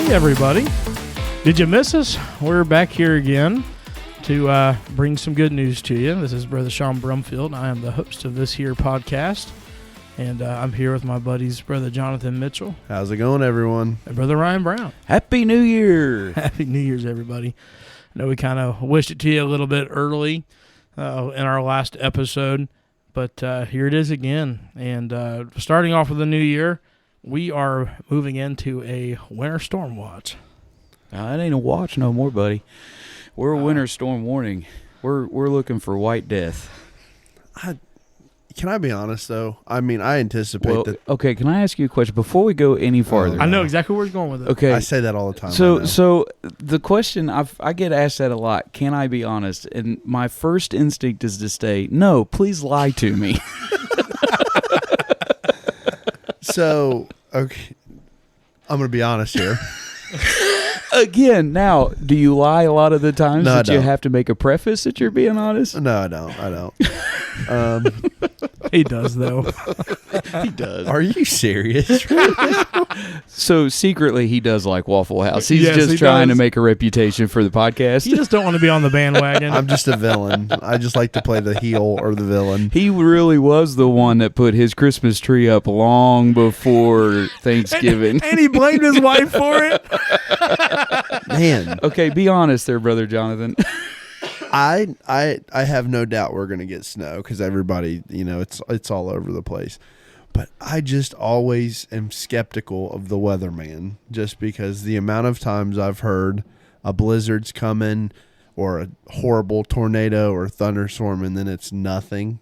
Hey, everybody. Did you miss us? We're back here again to bring some good news to you. This is Brother Sean Brumfield, and I am the host of this here podcast. And I'm here with my buddies, Brother Jonathan Mitchell. How's it going, everyone? And Brother Ryan Brown. Happy New Year. Happy New Year's, everybody. I know we kind of wished it to you a little bit early in our last episode, but here it is again. And starting off with the new year, we are moving into a winter storm watch. It ain't a watch no more, buddy. We're a winter storm warning. We're looking for white death. Can I be honest, though? I mean, I anticipate that. Okay, can I ask you a question before we go any farther? I know exactly where he's going with it. Okay. I say that all the time. So the question, I get asked that a lot. Can I be honest? And my first instinct is to say, no, please lie to me. So, okay, I'm going to be honest here. Again, now, do you lie a lot of the times No, that I you don't. have to make a preface that you're being honest? No, I don't. He does, though. He does. Are you serious? So secretly, he does like Waffle House. He's Yes, just he trying does. to make a reputation for the podcast. You just don't want to be on the bandwagon. I'm just a villain. I just like to play the heel or the villain. He really was the one that put his Christmas tree up long before Thanksgiving. And he blamed his wife for it. Man, Okay, be honest there, Brother Jonathan. I have no doubt we're going to get snow because everybody, it's all over the place. But I just always am skeptical of the weatherman just because the amount of times I've heard a blizzard's coming or a horrible tornado or thunderstorm and then it's nothing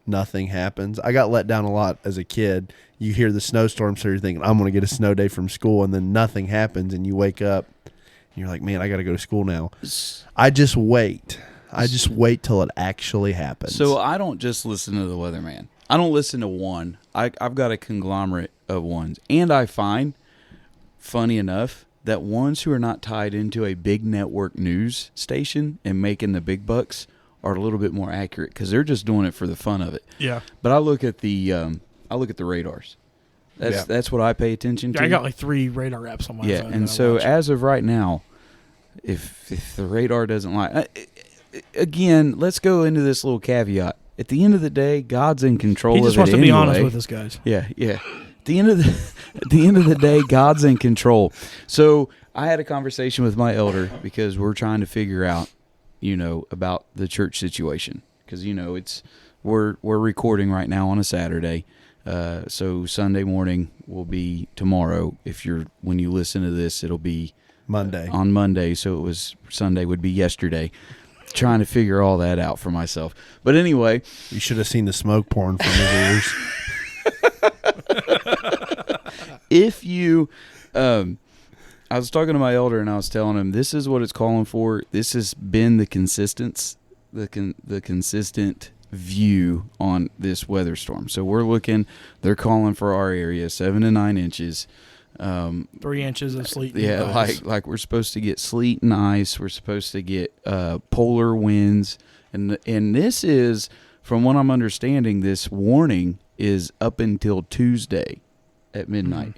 happens. I got let down a lot as a kid. You hear the snowstorm, so you're thinking, I'm going to get a snow day from school, and then nothing happens and you wake up and you're like, man, I got to go to school now. I just wait till it actually happens. So I don't just listen to the weatherman. I don't listen to one. I've got a conglomerate of ones. And I find, funny enough, that ones who are not tied into a big network news station and making the big bucks are a little bit more accurate because they're just doing it for the fun of it. Yeah. But I look at the radars. That's what I pay attention to. I got like 3 radar apps on my phone. Yeah, and so as of right now, if the radar doesn't lie, again, let's go into this little caveat. At the end of the day, God's in control of it. He just wants to be anyway. honest with us, guys. Yeah. At the end of the day, God's in control. So I had a conversation with my elder because we're trying to figure out, about the church situation because we're recording right now on a Saturday. So Sunday morning will be tomorrow. When you listen to this, it'll be Monday. On Monday. So it was Sunday would be yesterday. Trying to figure all that out for myself. But anyway, You should have seen the smoke pouring from his ears. if you, I was talking to my elder and I was telling him this is what it's calling for. This has been the consistent view on this weather storm. So we're looking. They're calling for our area 7 to 9 inches. 3 inches of sleet. Yeah, and ice. like we're supposed to get sleet and ice. We're supposed to get polar winds, and this is, from what I'm understanding, this warning is up until Tuesday at midnight. Mm-hmm.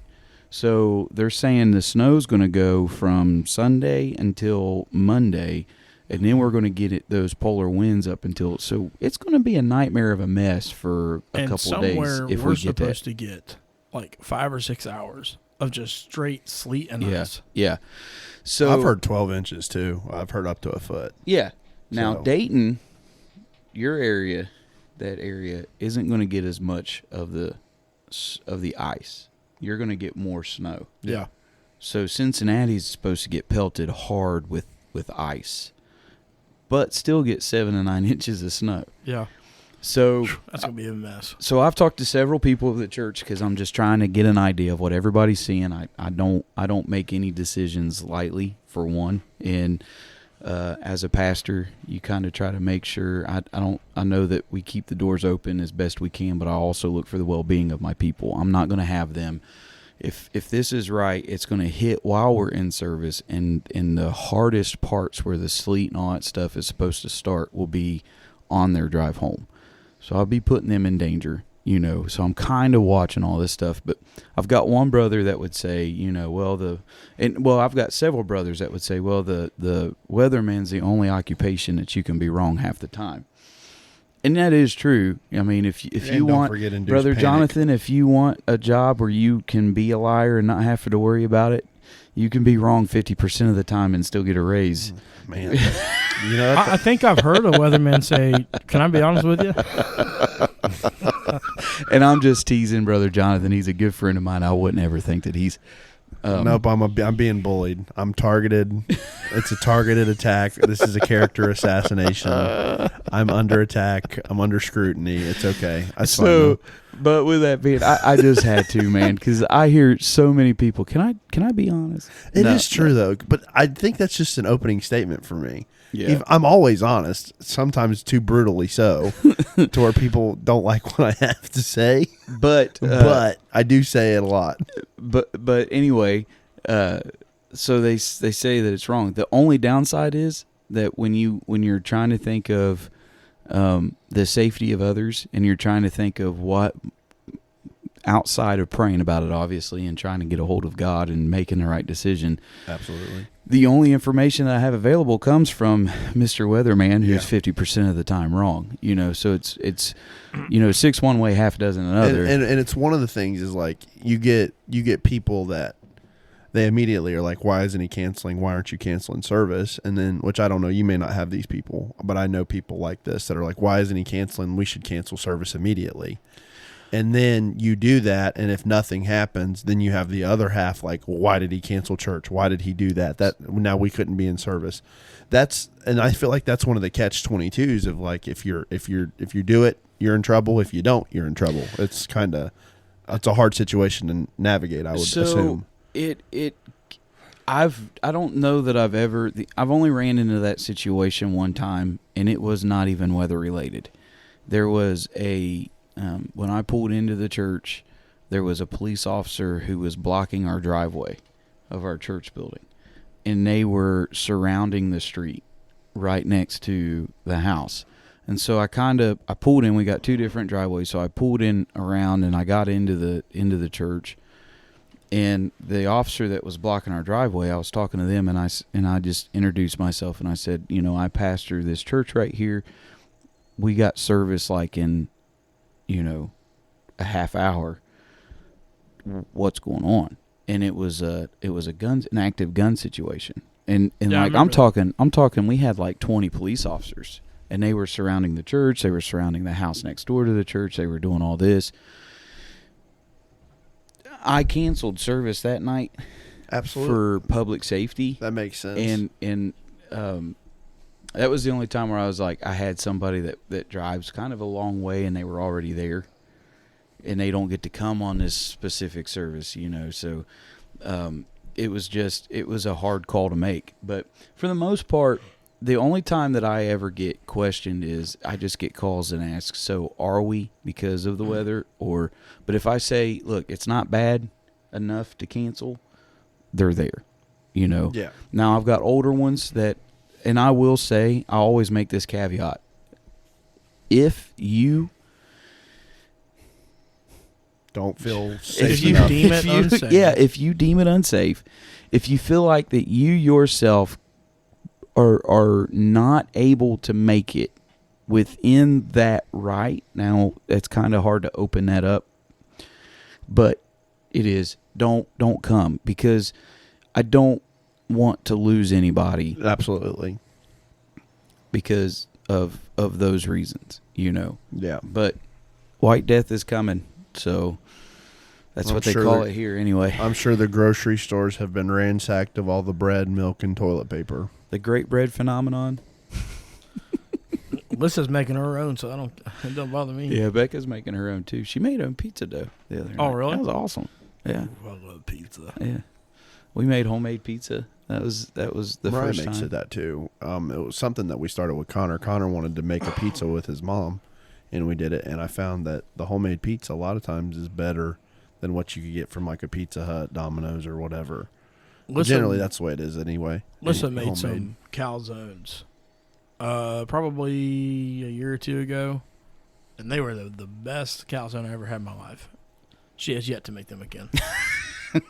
So they're saying the snow's going to go from Sunday until Monday, and then we're going to get those polar winds up until. So it's going to be a nightmare of a mess for a couple of days. If we're we get supposed that. to get like 5 or 6 hours of just straight sleet and ice. Yeah. So I've heard 12 inches, too. I've heard up to a foot. Yeah. Now, So- Dayton, your area, that area isn't going to get as much of the ice. You're going to get more snow. Yeah. So Cincinnati's supposed to get pelted hard with ice, but still get 7 to 9 inches of snow. Yeah. So That's going to be a mess. So I've talked to several people of the church because I'm just trying to get an idea of what everybody's seeing. I don't make any decisions lightly, for one, and as a pastor, you kind of try to make sure. I know that we keep the doors open as best we can, but I also look for the well-being of my people. I'm not going to have them. If this is right, it's going to hit while we're in service, and the hardest parts where the sleet and all that stuff is supposed to start will be on their drive home. So I'll be putting them in danger. you know, so I'm kind of watching all this stuff. But I've got one brother that would say, you know, I've got several brothers that would say, well, the weatherman's the only occupation that you can be wrong half the time. And that is true. I mean, if you want, Brother Jonathan, if you want a job where you can be a liar and not have to worry about it, you can be wrong 50% of the time and still get a raise. Man, you know, I think I've heard a weatherman say, "Can I be honest with you?" And I'm just teasing Brother Jonathan. He's a good friend of mine. I wouldn't ever think that he's. Nope, I'm being bullied. I'm targeted. It's a targeted attack. This is a character assassination. I'm under attack. I'm under scrutiny. It's okay. But with that being, I just had to, man, because I hear so many people. Can I be honest? It is true though, but I think that's just an opening statement for me. Yeah. I'm always honest, sometimes too brutally so, to where people don't like what I have to say. But I do say it a lot. But anyway, so they say that it's wrong. The only downside is that when you're trying to think of the safety of others, and you're trying to think of what outside of praying about it, obviously, and trying to get a hold of God and making the right decision. Absolutely. The only information that I have available comes from Mr. Weatherman, who's 50% of the time wrong. You know, so it's you know, 6 one way, half a dozen another. And it's one of the things is like you get people that they immediately are like, why isn't he canceling? Why aren't you canceling service? And then, which I don't know, you may not have these people, but I know people like this that are like, why isn't he canceling? We should cancel service immediately. And then you do that, and if nothing happens, then you have the other half like, well, why did he cancel church? Why did he do that? That now we couldn't be in service. And I feel like that's one of the catch-22s of like, if you do it, you're in trouble. If you don't, you're in trouble. It's a hard situation to navigate, I would assume. I don't know that I've only ran into that situation one time, and it was not even weather related. There was when I pulled into the church, there was a police officer who was blocking our driveway of our church building, and they were surrounding the street right next to the house. And so I pulled in. We got 2 different driveways, so I pulled in around, and I got into the church. And the officer that was blocking our driveway, I was talking to them, and I just introduced myself, and I said, you know, I pastor this church right here. We got service like in, you know, a half hour. What's going on? And it was an active gun situation, and Yeah, like I'm talking, we had like 20 police officers, and they were surrounding the church. They were surrounding the house next door to the church. They were doing all this. I canceled service that night. Absolutely. For public safety. That makes sense. And that was the only time where I was like, I had somebody that drives kind of a long way, and they were already there, and they don't get to come on this specific service, you know. So it was a hard call to make. But for the most part, the only time that I ever get questioned is I just get calls and ask, so are we because of the weather? But if I say, look, it's not bad enough to cancel, they're there, you know. Yeah. Now I've got older ones and I will say, I always make this caveat. If you don't feel safe if you enough. deem it unsafe. Yeah, if you deem it unsafe, if you feel like that you yourself are not able to make it within that right, now it's kind of hard to open that up, but it is, don't come, because I don't want to lose anybody. Absolutely. Because of those reasons, you know. Yeah. But White Death is coming, so that's what they call it here anyway. I'm sure the grocery stores have been ransacked of all the bread, milk, and toilet paper. The Great Bread Phenomenon. Alyssa's making her own, so it don't bother me. Yeah, Becca's making her own too. She made her own pizza dough the other night. Oh, really? That was awesome. Yeah. Ooh, I love pizza. Yeah. We made homemade pizza. That was the Mariah first makes time. it that too. It was something that we started with Connor. Connor wanted to make a pizza with his mom, and we did it. And I found that the homemade pizza a lot of times is better than what you could get from like a Pizza Hut, Domino's, or whatever. Generally, that's the way it is anyway. Lissa made some calzones, probably a year or two ago, and they were the best calzone I ever had in my life. She has yet to make them again. I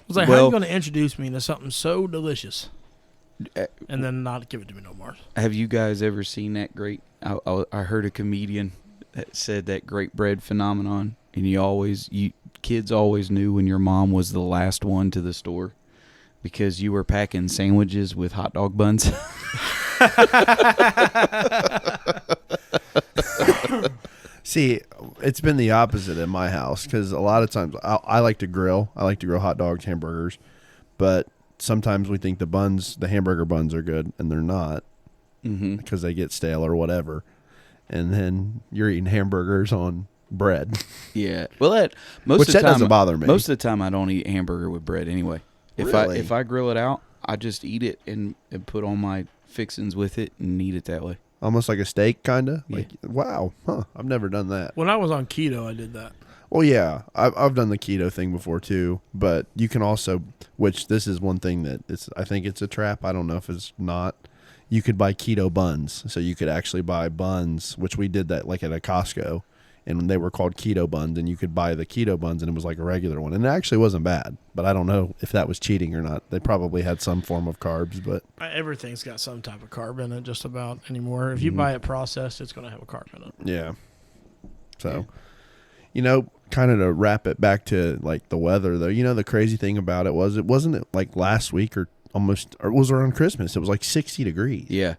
was like, how are you going to introduce me to something so delicious and then not give it to me no more? Have you guys ever seen that great? I heard a comedian that said that great bread phenomenon, and you kids always knew when your mom was the last one to the store because you were packing sandwiches with hot dog buns. See, it's been the opposite in my house because a lot of times I like to grill. I like to grill hot dogs, hamburgers, but sometimes we think the hamburger buns are good, and they're not because they get stale or whatever. And then you're eating hamburgers on bread. Yeah. Well, most of the time doesn't bother me. Most of the time, I don't eat hamburger with bread anyway. If I grill it out, I just eat it and put on my fixings with it and eat it that way. Almost like a steak, kind of? Yeah. Like, wow. Huh. I've never done that. When I was on keto, I did that. Well, yeah. I've done the keto thing before, too. But you can also, which this is one thing that I think it's a trap. I don't know if it's not. You could buy keto buns. So you could actually buy buns, which we did that like at a Costco. And they were called keto buns, and you could buy the keto buns, and it was like a regular one. And it actually wasn't bad, but I don't know if that was cheating or not. They probably had some form of carbs, but everything's got some type of carb in it just about anymore. If you buy it processed, it's going to have a carb in it. yeah. So, kind of to wrap it back to like the weather, though, the crazy thing about it wasn't like last week or it was around Christmas. It was like 60 degrees. Yeah.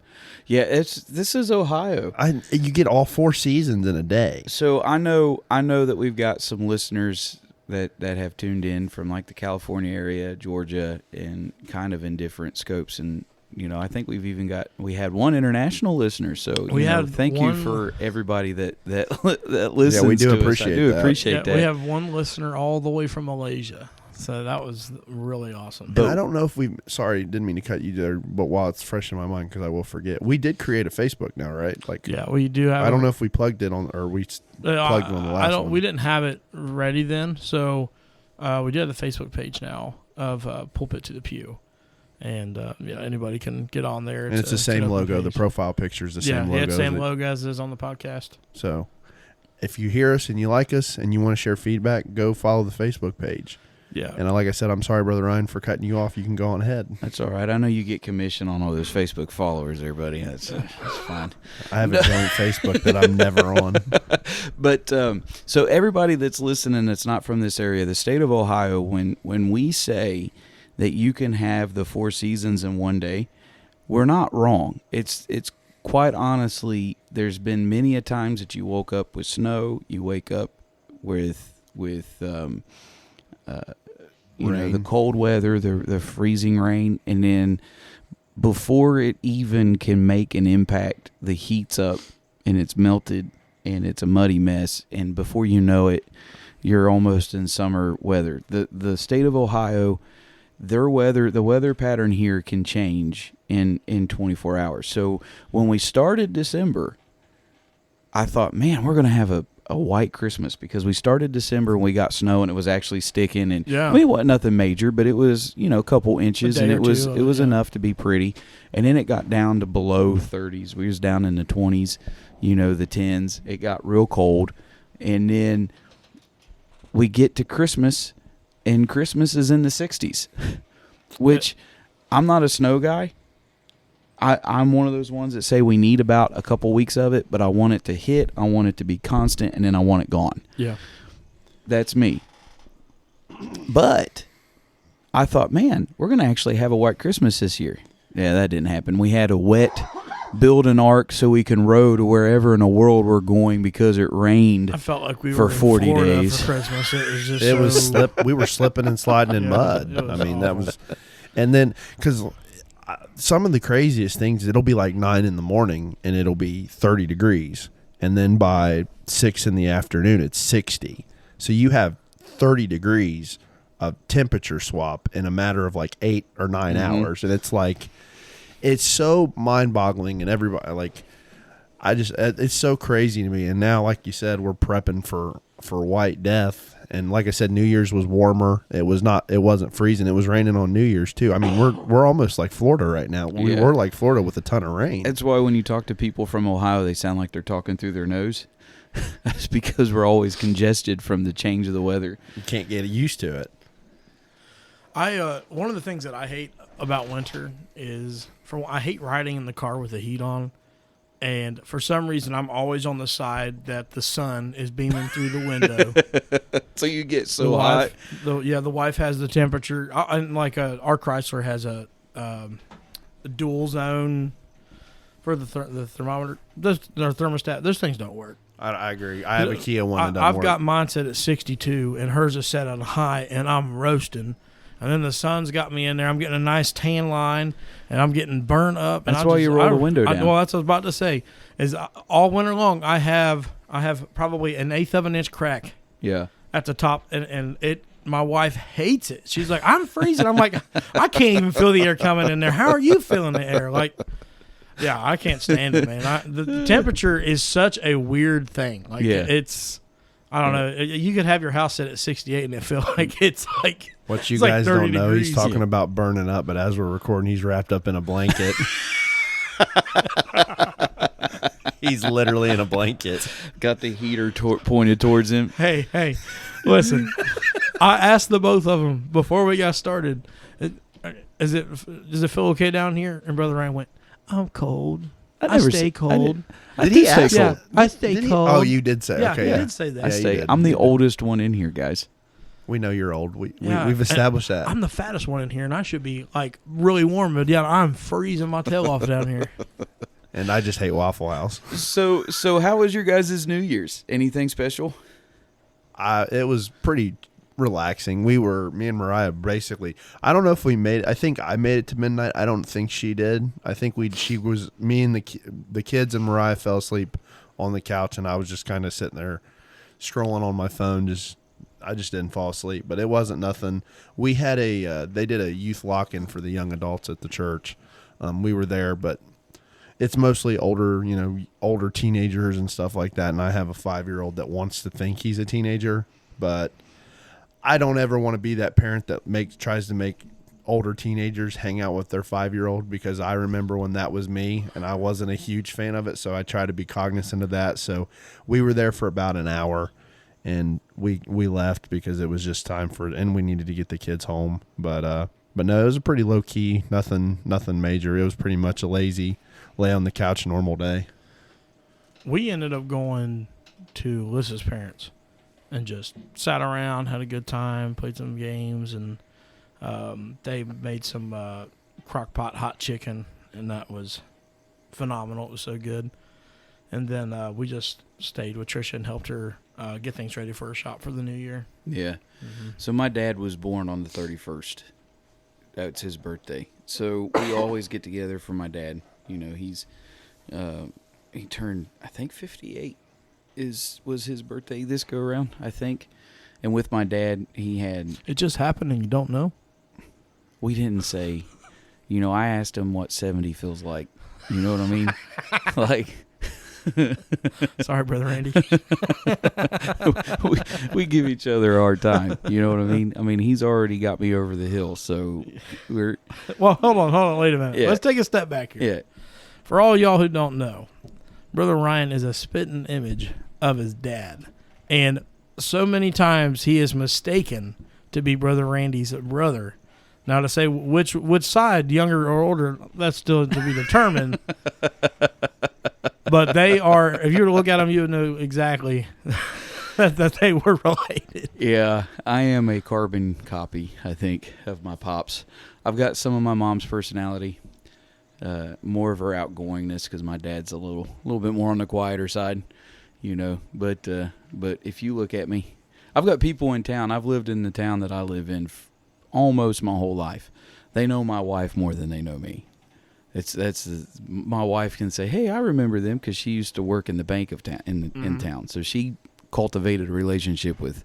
Yeah, this is Ohio. You get all 4 seasons in a day. So I know that we've got some listeners that have tuned in from like the California area, Georgia, and kind of in different scopes. And I think we had one international listener. So thank you for everybody that listens. Yeah, we do to appreciate us. I do that. appreciate that. We have one listener all the way from Malaysia. So that was really awesome. And I don't know if didn't mean to cut you there, but while it's fresh in my mind, because I will forget, we did create a Facebook now, right? Like, yeah, we do have. I don't know if we plugged it on, or we plugged it on the last one. We didn't have it ready then, so we do have the Facebook page now of Pulpit to the Pew, and anybody can get on there. And it's the same logo. The profile picture is the same logo. Yeah, it's the same logo as it is on the podcast. So, if you hear us and you like us and you want to share feedback, go follow the Facebook page. Yeah. And like I said, I'm sorry, Brother Ryan, for cutting you off. You can go on ahead. That's all right. I know you get commission on all those Facebook followers there, buddy. That's fine. I have a joint Facebook that I'm never on. But so everybody that's listening that's not from this area, the state of Ohio, when we say that you can have the 4 seasons in one day, we're not wrong. It's quite honestly, there's been many a times that you woke up with snow, you wake up with the cold weather, the freezing rain, and then before it even can make an impact, the heat's up and it's melted and it's a muddy mess, and before you know it, you're almost in summer weather. The state of Ohio, the weather pattern here can change in 24 hours. So when we started December, I thought, man, we're going to have a white Christmas, because we started December and we got snow and it was actually sticking, and I mean, it wasn't nothing major, but it was a couple inches, and it was enough to be pretty. And then it got down to below 30s. We was down in the 20s, the 10s. It got real cold, and then we get to Christmas, and Christmas is in the 60s, which I'm not a snow guy. I'm one of those ones that say we need about a couple weeks of it, but I want it to hit, I want it to be constant, and then I want it gone. Yeah. That's me. But I thought, man, we're going to actually have a white Christmas this year. Yeah, that didn't happen. We had a wet build an ark so we can row to wherever in the world we're going because it rained. I felt like we for were in 40 Florida days for Christmas. It was just we were slipping and sliding in mud. I mean, that was, and then because some of the craziest things, it'll be like 9 in the morning and it'll be 30 degrees, and then by 6 in the afternoon it's 60. So you have 30 degrees of temperature swap in a matter of like 8 or 9 hours, and it's like, it's so mind-boggling, and everybody, like, it's so crazy to me. And now, like you said, we're prepping for white death, And like I said, New Year's was warmer. It wasn't freezing. It was raining on New Year's too. I mean, we're almost like Florida right now. We were like Florida with a ton of rain. That's why when you talk to people from Ohio, they sound like they're talking through their nose. That's because we're always congested from the change of the weather. You can't get used to it. One of the things that I hate about winter is I hate riding in the car with the heat on. And for some reason, I'm always on the side that the sun is beaming through the window. So you get so hot. The wife has the temperature. And like our Chrysler has a dual zone for the thermometer. The thermostat. Those things don't work. I agree. I have a Kia one that doesn't I've work. got mine set at 62, and hers is set on high, and I'm roasting. And then the sun's got me in there. I'm getting a nice tan line, and I'm getting burnt up. That's why you roll the window down. Well, that's what I was about to say. Is all winter long, I have probably an eighth of an inch crack. Yeah. At the top, and it. My wife hates it. She's like, I'm freezing. I'm like, I can't even feel the air coming in there. How are you feeling the air? Like, yeah, I can't stand it, man. The temperature is such a weird thing. Like, it's. I don't know. You could have your house set at 68 and it feel like it's like what you it's guys like 30 don't know. degrees. He's talking about burning up, but as we're recording, he's wrapped up in a blanket. He's literally in a blanket. Got the heater pointed towards him. Hey, listen. I asked the both of them before we got started. Does it feel okay down here? And Brother Ryan went, I'm cold. I stay cold. Did he ask? Yeah, I stay cold. Oh, you did say. Yeah, okay, he did say that. I'm the oldest one in here, guys. We know you're old. Yeah, we've established that. I'm the fattest one in here, and I should be like really warm, but yeah, I'm freezing my tail off down here. And I just hate Waffle House. So how was your guys' New Year's? Anything special? It was pretty relaxing. Me and Mariah basically, I don't know if we made it. I think I made it to midnight. I don't think she did. I think me and the kids and Mariah fell asleep on the couch, and I was just kind of sitting there scrolling on my phone. I just didn't fall asleep, but it wasn't nothing. We had they did a youth lock-in for the young adults at the church. We were there, but it's mostly older teenagers and stuff like that. And I have a 5-year-old that wants to think he's a teenager, but I don't ever want to be that parent that tries to make older teenagers hang out with their 5-year-old, because I remember when that was me and I wasn't a huge fan of it. So I try to be cognizant of that. So we were there for about an hour and we left because it was just time and we needed to get the kids home. But no, it was a pretty low key, nothing major. It was pretty much a lazy lay on the couch normal day. We ended up going to Liz's parents and just sat around, had a good time, played some games, and they made some crock pot hot chicken, and that was phenomenal. It was so good. And then we just stayed with Trisha and helped her get things ready for her shop for the new year. Yeah. Mm-hmm. So my dad was born on the 31st. That's his birthday. So we always get together for my dad. You know, he turned, I think, 58. Was his birthday this go around, I think. And with my dad, he had... It just happened and you don't know? We didn't say. I asked him what 70 feels like. You know what I mean? Like... Sorry, Brother Randy. we give each other a hard time. You know what I mean? I mean, he's already got me over the hill, so we're... Well, hold on. Wait a minute. Yeah. Let's take a step back here. Yeah. For all y'all who don't know, Brother Ryan is a spitting image of his dad. And so many times he is mistaken to be Brother Randy's brother. Now, to say which side, younger or older, that's still to be determined. But they are, if you were to look at them, you would know exactly that they were related. Yeah, I am a carbon copy, I think, of my pops. I've got some of my mom's personality, more of her outgoingness, because my dad's a little bit more on the quieter side, But if you look at me, I've got people in town. I've lived in the town that I live in almost my whole life. They know my wife more than they know me. My wife can say, "Hey, I remember them," because she used to work in the bank of in town. So she cultivated a relationship with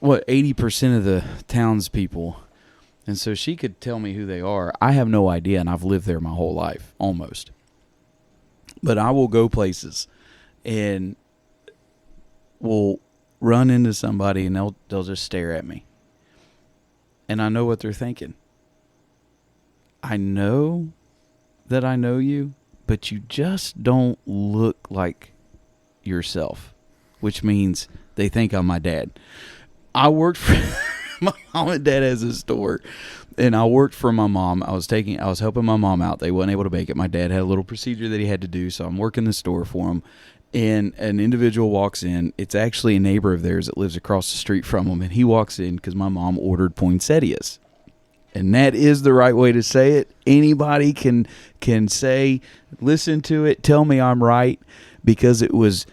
80% of the townspeople, and so she could tell me who they are. I have no idea, and I've lived there my whole life almost. But I will go places, and will run into somebody and they'll just stare at me. And I know what they're thinking. I know that I know you, but you just don't look like yourself, which means they think I'm my dad. I worked for my mom and dad has a store, and I worked for my mom. I was helping my mom out. They weren't able to make it. My dad had a little procedure that he had to do, so I'm working the store for him. And an individual walks in. It's actually a neighbor of theirs that lives across the street from him, and he walks in because my mom ordered poinsettias. And that is the right way to say it. Anybody can say, listen to it, tell me I'm right, because it was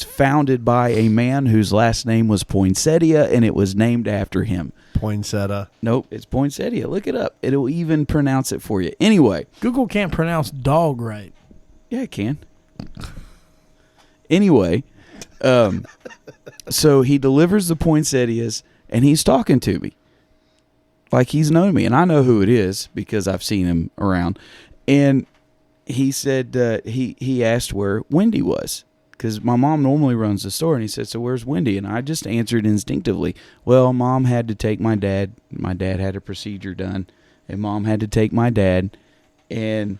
founded by a man whose last name was Poinsettia, and it was named after him. Poinsettia. Nope, it's Poinsettia. Look it up. It'll even pronounce it for you. Anyway. Google can't pronounce dog right. Yeah, it can. Anyway, so he delivers the poinsettias, and he's talking to me like he's known me, and I know who it is because I've seen him around. And he said he asked where Wendy was, because my mom normally runs the store, and he said, so where's Wendy? And I just answered instinctively, well, Mom had to take my dad. My dad had a procedure done, and Mom had to take my dad, and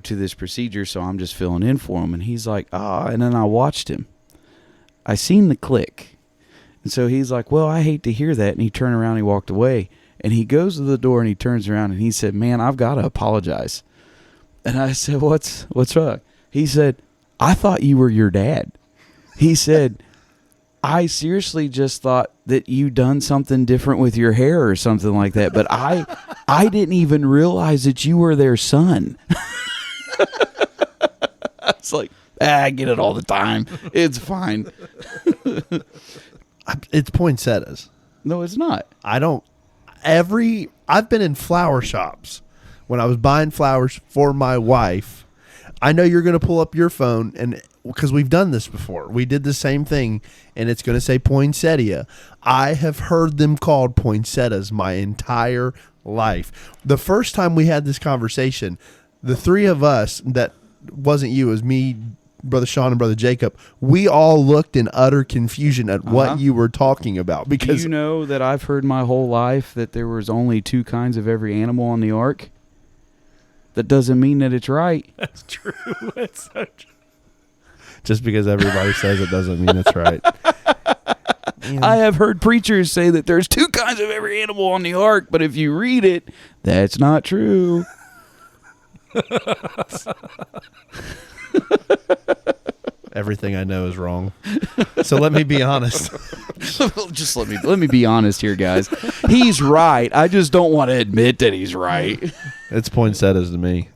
to this procedure, so I'm just filling in for him. And he's like, and then I watched him. I seen the click. And so he's like, well, I hate to hear that. And he turned around and he walked away. And he goes to the door and he turns around and he said, man, I've got to apologize. And I said, what's wrong? He said, I thought you were your dad. He said, I seriously just thought that you done something different with your hair or something like that. But I didn't even realize that you were their son. It's like, I get it all the time. It's fine. It's poinsettias. No, it's not. I've been in flower shops when I was buying flowers for my wife. I know you're going to pull up your phone, and because we've done this before. We did the same thing, and it's going to say poinsettia. I have heard them called poinsettias my entire life. The first time we had this conversation, the three of us, that wasn't you, it was me, Brother Sean, and Brother Jacob, we all looked in utter confusion at what you were talking about. Because do you know that I've heard my whole life that there was only two kinds of every animal on the ark? That doesn't mean that it's right. That's true. That's so true. Just because everybody says it doesn't mean it's right. I have heard preachers say that there's two kinds of every animal on the ark, but if you read it, that's not true. Everything I know is wrong. So let me be honest. Just let me be honest here, guys. He's right. I just don't want to admit that he's right. It's poinsettias to me.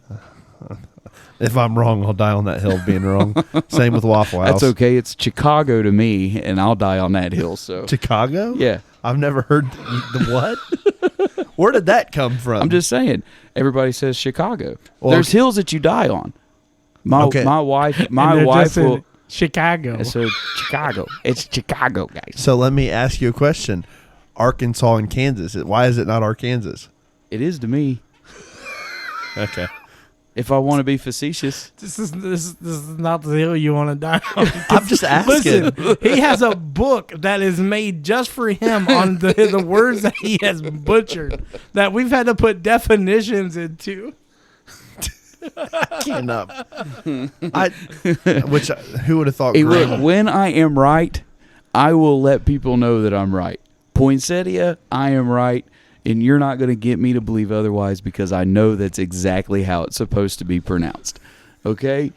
If I'm wrong, I'll die on that hill of being wrong. Same with Waffle House. That's okay. It's Chicago to me, and I'll die on that hill. So Chicago? Yeah. I've never heard the what? Where did that come from? I'm just saying. Everybody says Chicago. Well, there's hills that you die on. My wife will. Chicago. So Chicago. It's Chicago, guys. So let me ask you a question. Arkansas and Kansas. Why is it not Arkansas? It is to me. Okay. If I want to be facetious. This is not the hill you want to die on. I'm just asking. Listen, he has a book that is made just for him on the words that he has butchered that we've had to put definitions into. Cannot. Who would have thought? Hey, look, when I am right, I will let people know that I'm right. Poinsettia, I am right. And you're not going to get me to believe otherwise because I know that's exactly how it's supposed to be pronounced. Okay?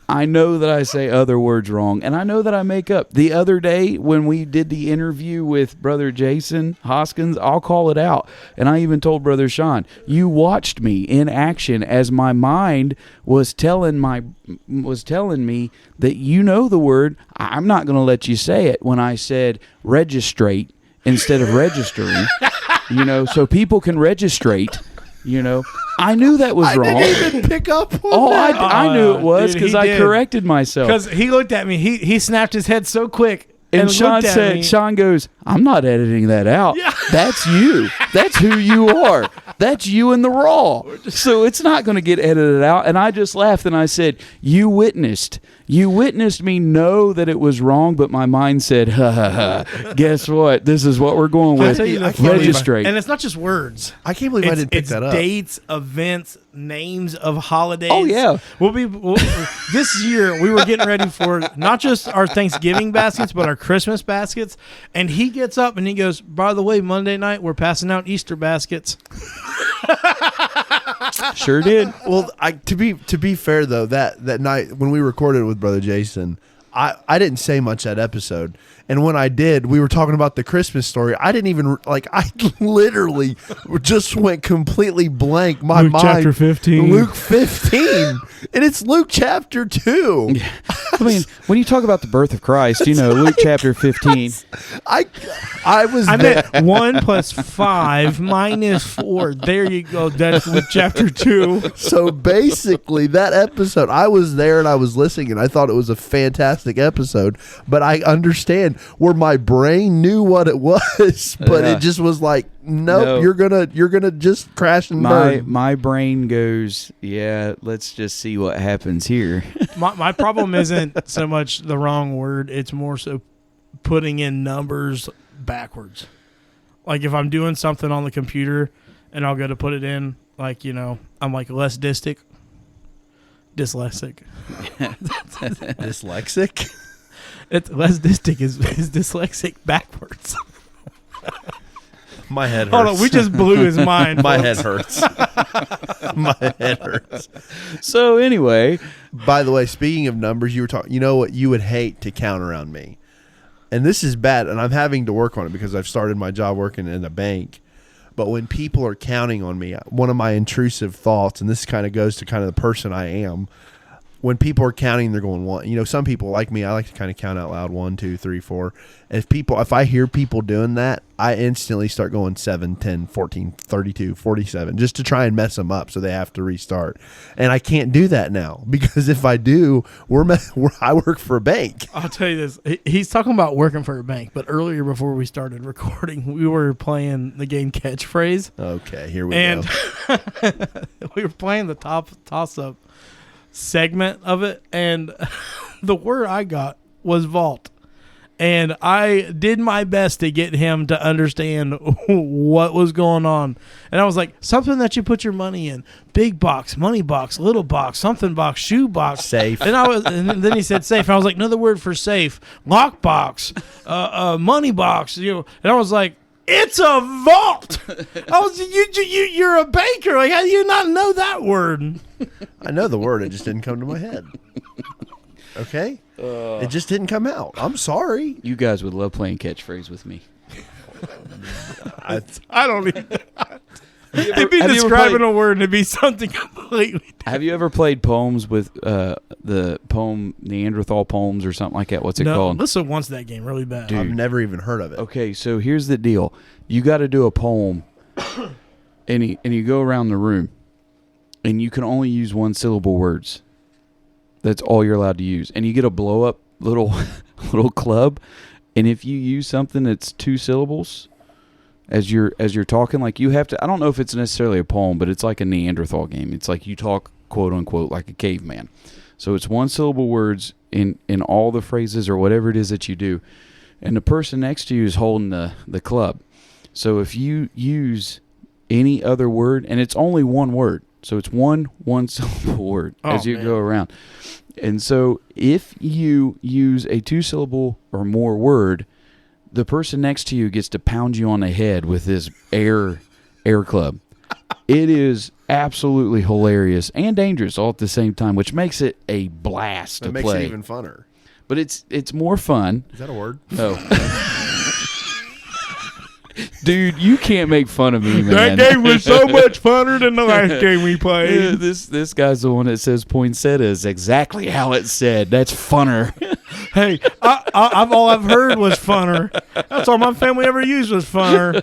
I know that I say other words wrong, and I know that I make up. The other day when we did the interview with Brother Jason Hoskins, I'll call it out. And I even told Brother Sean, you watched me in action as my mind was telling me that you know the word. I'm not going to let you say it when I said registrate instead of registering. So people can registrate, I knew that was wrong. I didn't even pick up on that. I knew it was because I corrected myself. Because he looked at me. He snapped his head so quick. and Sean looked at me. Sean goes, I'm not editing that out. Yeah. That's you. That's who you are. That's you in the raw. So it's not going to get edited out. And I just laughed and I said, you witnessed me know that it was wrong, but my mind said, ha ha ha. Guess what? This is what we're going with. Registrate. And it's not just words. I can't believe I didn't pick that up. Dates, events, names of holidays. Oh, yeah. This year we were getting ready for not just our Thanksgiving baskets, but our Christmas baskets. And he gets up and he goes, by the way, Monday night we're passing out Easter baskets. Sure did. Well, to be fair though, that night when we recorded with Brother Jason, I didn't say much that episode. And when I did, we were talking about the Christmas story. I didn't even I literally just went completely blank. My Luke mind. chapter 15. Luke 15. And it's Luke chapter 2. Yeah. I mean, when you talk about the birth of Christ, Luke chapter 15. I was I meant 1 + 5 - 4. There you go. That's Luke chapter 2. So basically, that episode, I was there and I was listening, and I thought it was a fantastic episode. But I understand where my brain knew what it was, but it just was like, nope, you're gonna just crash and burn. My brain goes, yeah, let's just see what happens here. My problem isn't so much the wrong word; it's more so putting in numbers backwards. Like if I'm doing something on the computer and I'll go to put it in, I'm like dyslexic. Dyslexic? It's dyslexic is dyslexic backwards. My head hurts. Hold on, we just blew his mind. My folks. head hurts. My head hurts. So anyway, by the way, speaking of numbers, you were talking. You know what you would hate to count around me, and this is bad, and I'm having to work on it because I've started my job working in a bank. But when people are counting on me, one of my intrusive thoughts, and this kind of goes to kind of the person I am. When people are counting, they're going one. Some people like me, I like to kind of count out loud 1, 2, 3, 4. If I hear people doing that, I instantly start going 7, 10, 14, 32, 47, just to try and mess them up so they have to restart. And I can't do that now because if I do, I work for a bank. I'll tell you this. He's talking about working for a bank, but earlier before we started recording, we were playing the game Catchphrase. Okay, here we and go. we were playing the toss-up segment of it, and the word I got was vault. And I did my best to get him to understand what was going on. And I was like, something that you put your money in. Big box, money box, little box, something box, shoe box. Safe. And then he said safe. And I was like, another word for safe. Lock box, money box. And I was like, it's a vault. You're a banker. Like, how do you not know that word? I know the word. It just didn't come to my head. Okay? It just didn't come out. I'm sorry. you guys would love playing catchphrase with me. I don't even. It'd be describing a word and it'd be something completely different. Have you ever played poems with the poem Neanderthal poems or something like that? What's it called? Alyssa wants that game really bad. Dude. I've never even heard of it. Okay, so here's the deal. You got to do a poem, and you go around the room, and you can only use one-syllable words. That's all you're allowed to use. And you get a blow-up little club, and if you use something that's 2 syllables as you're talking, like you have to, I don't know if it's necessarily a poem, but it's like a Neanderthal game. It's like you talk, quote-unquote, like a caveman. So it's one-syllable words in all the phrases or whatever it is that you do. And the person next to you is holding the club. So if you use any other word, and it's only one word, so it's one-syllable word as you go around. And so if you use a 2-syllable or more word, the person next to you gets to pound you on the head with this air club. It is absolutely hilarious and dangerous all at the same time, which makes it a blast to play. It makes it even funner. But it's more fun. Is that a word? No. Dude, you can't make fun of me, man. That game was so much funner than the last game we played. Yeah, this guy's the one that says poinsettia is exactly how it's said. That's funner. Hey, all I've heard was funner. That's all my family ever used was funner.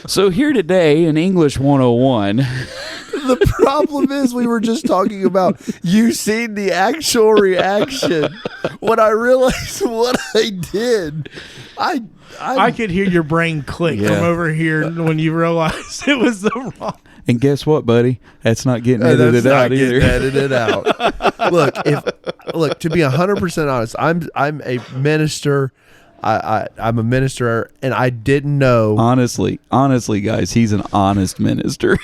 So here today in English 101. The problem is we were just talking about you seeing the actual reaction. When I realized what I did, I could hear your brain click Yeah. from over here when you realized it was the wrong. And guess what, buddy? That's not getting edited that's not out getting either. edited out. Look, to be 100% honest, I'm a minister. I'm a minister, and I didn't know. Honestly, guys, he's an honest minister.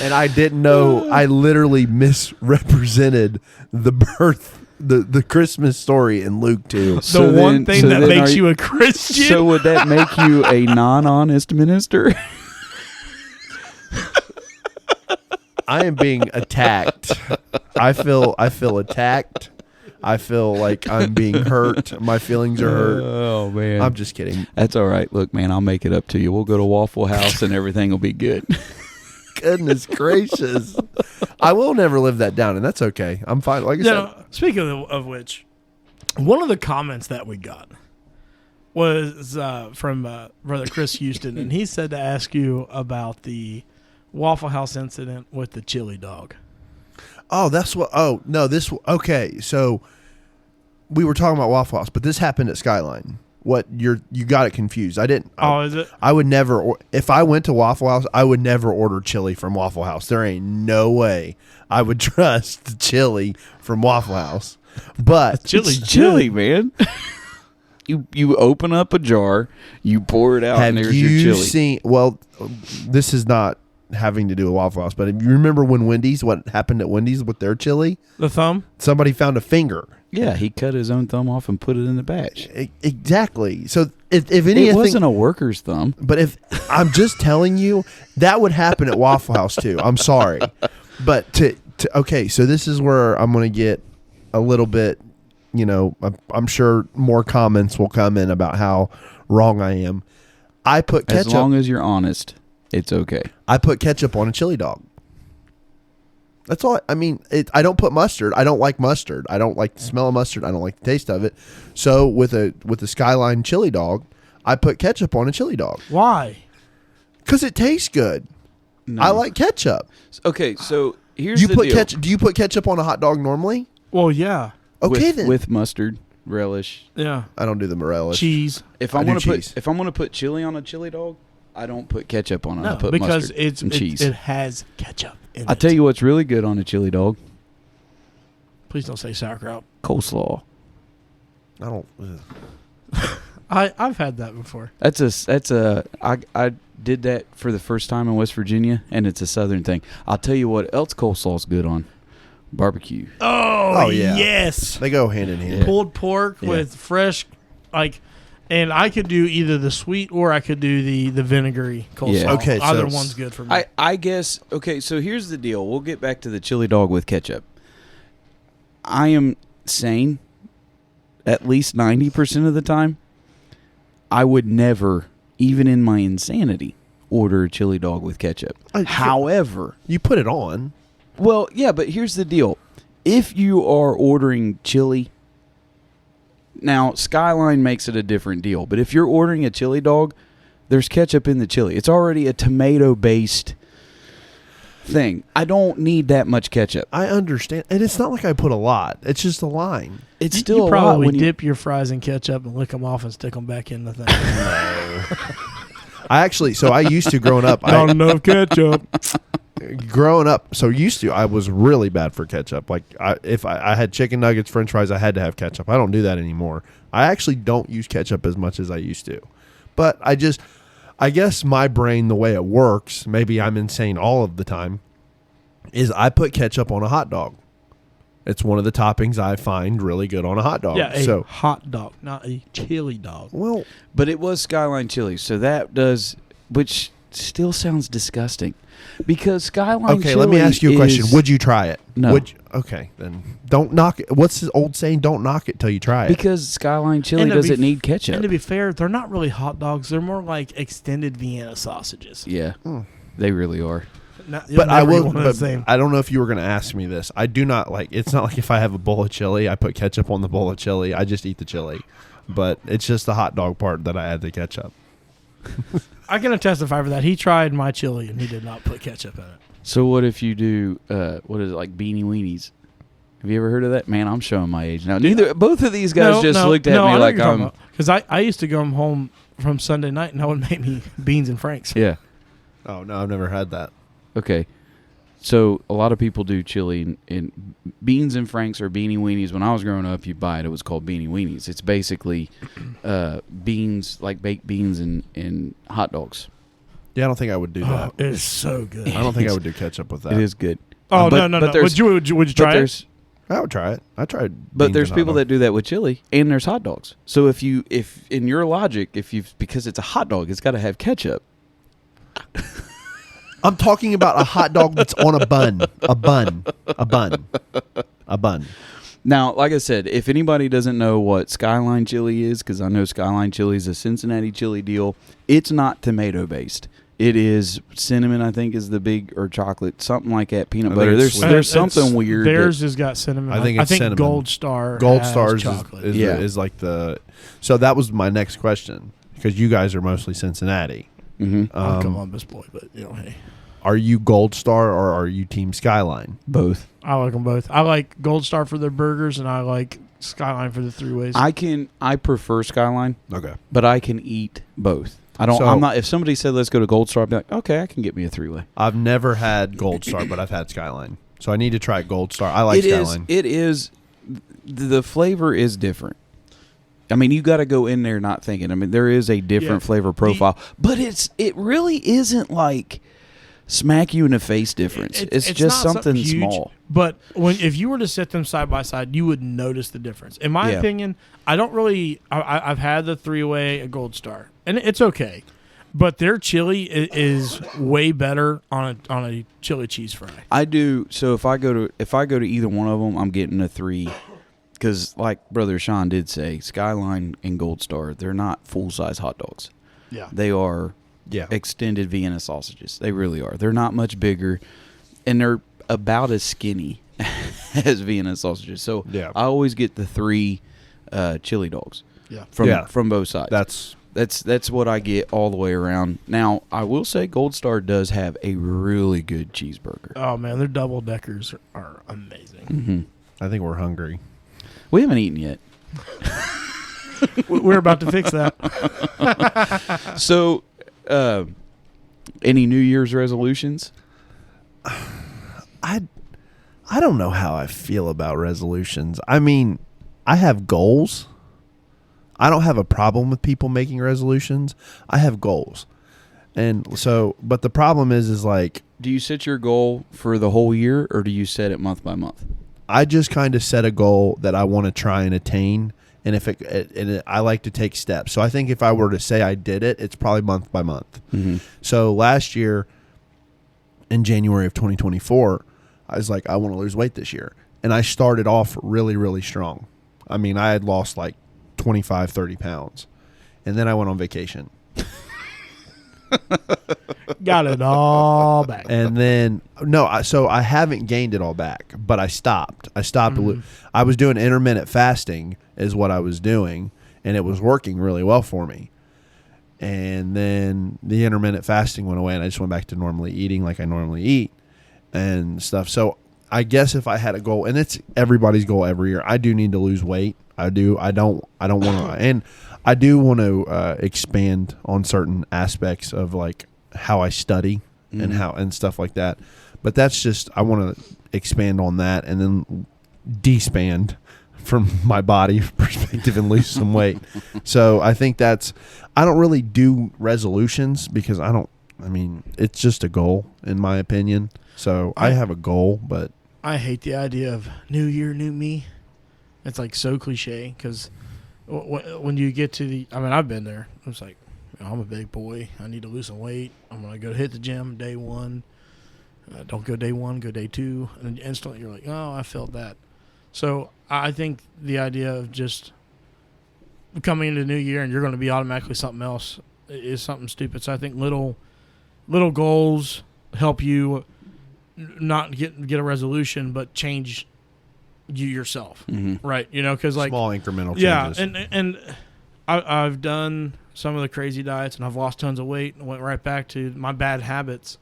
And I didn't know. I literally misrepresented the birth, the Christmas story in Luke 2. The one thing that makes you a Christian. So would that make you a non-honest minister? I am being attacked. I feel attacked. I feel like I'm being hurt. My feelings are hurt. Oh man, I'm just kidding. That's all right. Look, man, I'll make it up to you. We'll go to Waffle House and everything will be good. Goodness gracious. I will never live that down, and that's okay. I'm fine. Like I said, speaking of which, one of the comments that we got was from Brother Chris Houston, and he said to ask you about the Waffle House incident with the chili dog. oh, that's what. Oh, no, this. Okay, so we were talking about Waffle House, but this happened at Skyline. What you got it confused. I didn't. Is it? I would never. If I went to Waffle House, I would never order chili from Waffle House. There ain't no way I would trust the chili from Waffle House. But It's chili, man. You open up a jar, you pour it out, and have there's your you chili. seen? Well, this is not having to do with Waffle House, but if you remember when Wendy's, what happened at Wendy's with their chili? The thumb? Somebody found a finger. Yeah, he cut his own thumb off and put it in the batch. Exactly. So if anything, It wasn't a worker's thumb. but if I'm just telling you, that would happen at Waffle House too. I'm sorry, but okay. So this is where I'm going to get a little bit. You know, I'm sure more comments will come in about how wrong I am. I put ketchup. As long as you're honest, it's okay. I put ketchup on a chili dog. That's all. I mean, I don't put mustard. I don't like mustard. I don't like the smell of mustard. I don't like the taste of it. So with a Skyline chili dog, I put ketchup on a chili dog. Why? Because it tastes good. No. I like ketchup. Okay, so here's the deal. Do you put ketchup on a hot dog normally? Well, yeah. Okay, with, then. with mustard, relish. Yeah. I don't do the morellis. Cheese. If I I'm do gonna cheese. put if I'm gonna put chili on a chili dog, I don't put ketchup on it. I No, put because mustard and cheese. it has ketchup in I'll it. tell you what's really good on a chili dog: Please don't say sauerkraut. coleslaw. I don't. I've had that before. I did that for the first time in West Virginia, and it's a Southern thing. I'll tell you what else coleslaw's good on: barbecue. Oh, yeah. yes. They go hand in hand. Yeah. Pulled pork Yeah. with fresh, and I could do either the sweet or I could do the vinegary coleslaw. Yeah. Okay, so- Either one's good for me. I guess, okay, so here's the deal. We'll get back to the chili dog with ketchup. I am sane at least 90% of the time. I would never, even in my insanity, order a chili dog with ketchup. However, You put it on. well, yeah, but here's the deal. If you are ordering chili, now Skyline makes it a different deal, but if you're ordering a chili dog, there's ketchup in the chili. It's already a tomato-based thing. I don't need that much ketchup. I understand, and it's not like I put a lot. It's just a line. It's you still a lot probably when you dip your fries in ketchup and lick them off and stick them back in the thing. I used to growing up. Not enough ketchup. I was really bad for ketchup. Like if I had chicken nuggets, French fries, I had to have ketchup. I don't do that anymore. I actually don't use ketchup as much as I used to. But I guess my brain, the way it works, maybe I'm insane all of the time, is I put ketchup on a hot dog. It's one of the toppings I find really good on a hot dog. Yeah, a hot dog, not a chili dog. Well, But it was Skyline chili, so that does, which still sounds disgusting. Because Skyline okay, chili let me ask you a question. is- Would you try it? No. Okay, then don't knock it. What's the old saying? Don't knock it till you try it. Because Skyline chili And to be doesn't f- need ketchup. And to be fair, they're not really hot dogs. They're more like extended Vienna sausages. Yeah, Mm. they really are. But I will. One of the But same. I don't know if you were going to ask me this. I do not like. It's not like if I have a bowl of chili, I put ketchup on the bowl of chili. I just eat the chili. but it's just the hot dog part that I add the ketchup. I can testify for that. He tried my chili and he did not put ketchup in it. So what if you do, what is it, like beanie weenies? Have you ever heard of that? Man, I'm showing my age now. Both of these guys looked at me like I'm... Because I used to go home from Sunday night and I would make me beans and franks. Yeah. Oh, no, I've never had that. Okay. So a lot of people do chili in beans and franks or beanie weenies. When I was growing up, you buy it. It was called beanie weenies. It's basically beans, like baked beans and hot dogs. Yeah, I don't think I would do that. Oh, it's so good. I don't think I would do ketchup with that. It is good. Oh, no. Would you try it? I would try it. I tried. But there's people that do that with chili, and there's hot dogs. So if in your logic, because it's a hot dog, it's got to have ketchup. I'm talking about a hot dog that's on a bun. A bun. Now, like I said, if anybody doesn't know what Skyline chili is, because I know Skyline chili is a Cincinnati chili deal, it's not tomato based. It is cinnamon, I think, is the big, or chocolate, something like that. Peanut butter. There's something weird. Theirs has got cinnamon. I think it's cinnamon. Gold Star. Gold Star is like the. So that was my next question, because you guys are mostly Cincinnati. Mm-hmm. I'm a Columbus boy, but hey. Are you Gold Star or are you Team Skyline? Both. I like them both. I like Gold Star for their burgers, and I like Skyline for the three ways. I prefer Skyline. Okay. But I can eat both. I'm not. If somebody said let's go to Gold Star, I'd be like, okay, I can get me a 3-way. I've never had Gold Star, but I've had Skyline, so I need to try Gold Star. I like Skyline. It is. The flavor is different. I mean, you got to go in there not thinking. I mean, there is a different flavor profile, but it really isn't like smack you in the face difference. It's just something huge, small. But if you were to set them side by side, you would notice the difference. In my opinion, I don't really. I've had the 3-way at Gold Star, and it's okay. But their chili is way better on a chili cheese fry. I do. So if I go to either one of them, I'm getting a 3. Because like Brother Sean did say, Skyline and Gold Star, they're not full-size hot dogs. Yeah. They are extended Vienna sausages. They really are. They're not much bigger, and they're about as skinny as Vienna sausages. So I always get the 3 chili dogs from both sides. That's what I get all the way around. Now, I will say Gold Star does have a really good cheeseburger. Oh, man, their double-deckers are amazing. Mm-hmm. I think we're hungry. We haven't eaten yet. We're about to fix that. So, any New Year's resolutions? I don't know how I feel about resolutions. I mean, I have goals. I don't have a problem with people making resolutions. I have goals. And so, but the problem is like... Do you set your goal for the whole year, or do you set it month by month? I just kind of set a goal that I want to try and attain, and I like to take steps. So I think if I were to say I did it, it's probably month by month. Mm-hmm. So last year, in January of 2024, I was like, I want to lose weight this year. And I started off really, really strong. I mean, I had lost like 25, 30 pounds. And then I went on vacation. Got it all back. And then, so I haven't gained it all back, but I stopped. I was doing intermittent fasting is what I was doing, and it was working really well for me. And then the intermittent fasting went away, and I just went back to normally eating like I normally eat and stuff. So I guess if I had a goal, and it's everybody's goal every year, I do need to lose weight. I do. I don't want to, and I do want to expand on certain aspects of like how I study and stuff like that. But that's just, I want to expand on that and then despand from my body perspective and lose some weight. So I think I don't really do resolutions because it's just a goal in my opinion. So I have a goal, but I hate the idea of new year, new me. It's like so cliche because when you get to I've been there. It's like, I'm a big boy. I need to lose some weight. I'm going to go hit the gym day 1. Don't go day 1, go day 2. And then instantly you're like, oh, I felt that. So I think the idea of just coming into the new year and you're going to be automatically something else is something stupid. So I think little goals help you not get a resolution, but change you yourself. Mm-hmm. Right. Because like small incremental changes. Yeah. And I've done some of the crazy diets, and I've lost tons of weight, and went right back to my bad habits.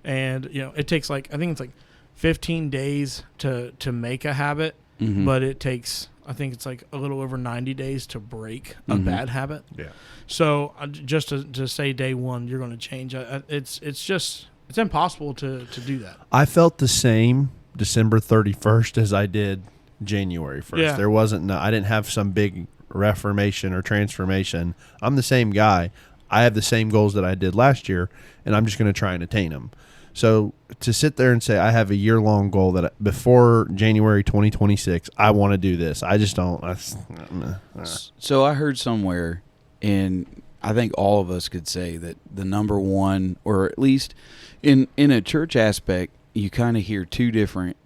And it takes I think it's 15 days to make a habit, but it takes, I think it's a little over 90 days to break a bad habit. Yeah. So just to say day one you're going to change, it's impossible to do that. I felt the same December 31st as I did January 1st. Yeah. There wasn't, I didn't have some big reformation or transformation. I'm the same guy. I have the same goals that I did last year, and I'm just going to try and attain them. So to sit there and say I have a year-long goal that before January 2026, I want to do this, I just don't. So I heard somewhere, and I think all of us could say that the number one, or at least in a church aspect, you kind of hear two different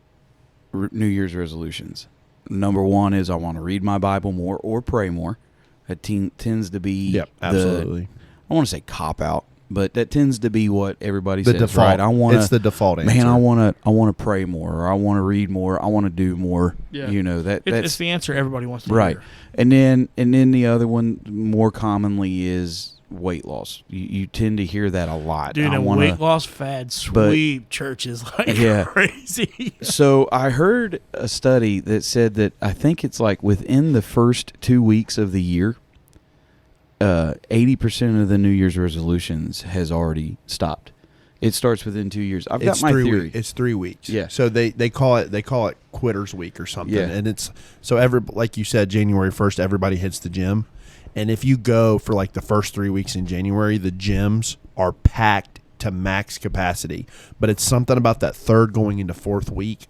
New Year's resolutions. Number one is I want to read my Bible more or pray more. That tends to be absolutely. I want to say cop out, but that tends to be what everybody says. Default. Right? It's the default answer. Man, I want to pray more, or I want to read more, I want to do more. Yeah. That's it's the answer everybody wants to right. hear. And then the other one more commonly is weight loss. You tend to hear that a lot. Dude, weight loss fad sweep churches crazy. So I heard a study that said that I think it's within the first 2 weeks of the year, 80% of the New Year's resolutions has already stopped. It starts within 2 years. I've got my theory. It's 3 weeks. Yeah. So they call it Quitters Week or something. Yeah. And it's so like you said, January 1st, everybody hits the gym. And if you go for the first 3 weeks in January, the gyms are packed to max capacity. But it's something about that third going into fourth week,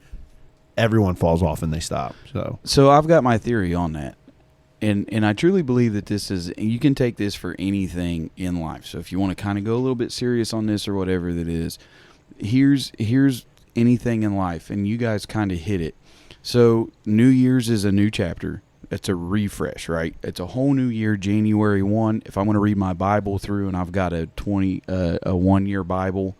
everyone falls off and they stop. So I've got my theory on that. And I truly believe that this is, you can take this for anything in life. So if you want to kind of go a little bit serious on this or whatever that is, here's anything in life, and you guys kind of hit it. So New Year's is a new chapter. It's a refresh, right? It's a whole new year, January 1. If I'm going to read my Bible through and I've got a 1-year Bible,